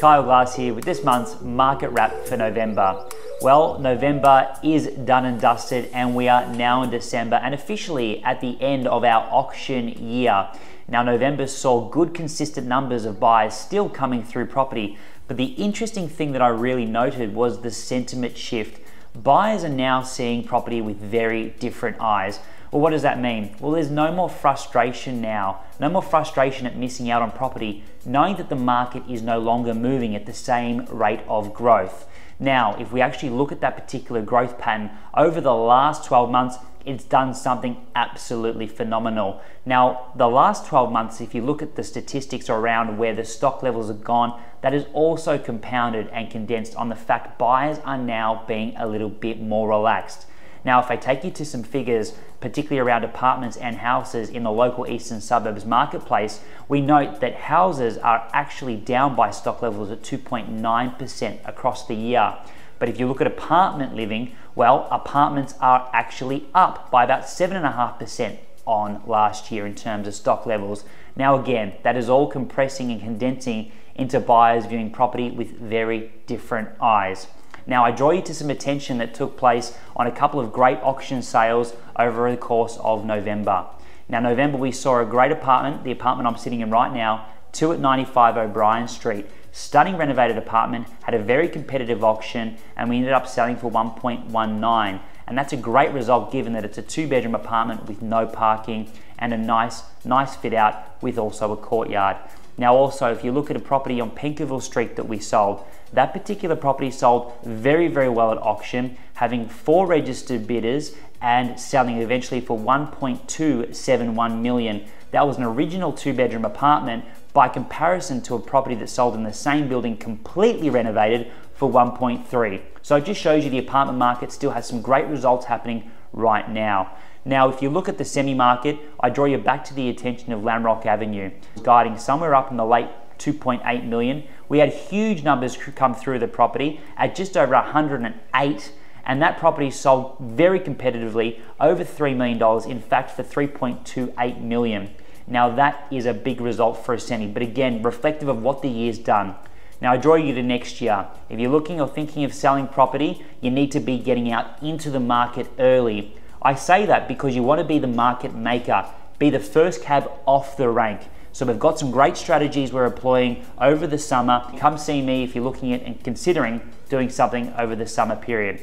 Kiel Glass here with this month's market wrap for November. Well, November is done and dusted and we are now in December and officially at the end of our auction year. Now, November saw good consistent numbers of buyers still coming through property, but the interesting thing that I really noted was the sentiment shift. Buyers are now seeing property with very different eyes. Well, what does that mean? Well, there's no more frustration now, no more frustration at missing out on property, knowing that the market is no longer moving at the same rate of growth. Now, if we actually look at that particular growth pattern over the last 12 months, it's done something absolutely phenomenal. Now, the last 12 months, if you look at the statistics around where the stock levels have gone, that is also compounded and condensed on the fact buyers are now being a little bit more relaxed. Now, if I take you to some figures, particularly around apartments and houses in the local eastern suburbs marketplace, we note that houses are actually down by stock levels at 2.9% across the year. But if you look at apartment living, well, apartments are actually up by about 7.5% on last year in terms of stock levels. Now again, that is all compressing and condensing into buyers viewing property with very different eyes. Now, I draw you to some attention that took place on a couple of great auction sales over the course of November. Now, November we saw a great apartment, the apartment I'm sitting in right now, 2 at 95 O'Brien Street. Stunning renovated apartment, had a very competitive auction, and we ended up selling for 1.19. And that's a great result given that it's a 2-bedroom apartment with no parking and a nice fit out with also a courtyard. Now also, if you look at a property on Penkerville Street that we sold, that particular property sold very, very well at auction, having 4 registered bidders and selling eventually for 1.271 million. That was an original 2-bedroom apartment by comparison to a property that sold in the same building completely renovated for 1.3. So it just shows you the apartment market still has some great results happening right now. Now, if you look at the semi-market, I draw you back to the attention of Lamrock Avenue, guiding somewhere up in the late 2.8 million. We had huge numbers come through the property at just over 108, and that property sold very competitively, over $3 million, in fact for 3.28 million. Now that is a big result for a semi, but again, reflective of what the year's done. Now I draw you to next year. If you're looking or thinking of selling property, you need to be getting out into the market early. I say that because you want to be the market maker, be the first cab off the rank. So we've got some great strategies we're employing over the summer. Come see me if you're looking at and considering doing something over the summer period.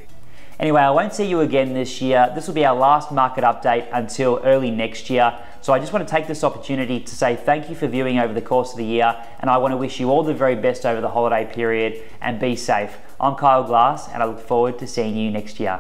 Anyway, I won't see you again this year. This will be our last market update until early next year. So I just want to take this opportunity to say thank you for viewing over the course of the year, and I want to wish you all the very best over the holiday period and be safe. I'm Kiel Glass and I look forward to seeing you next year.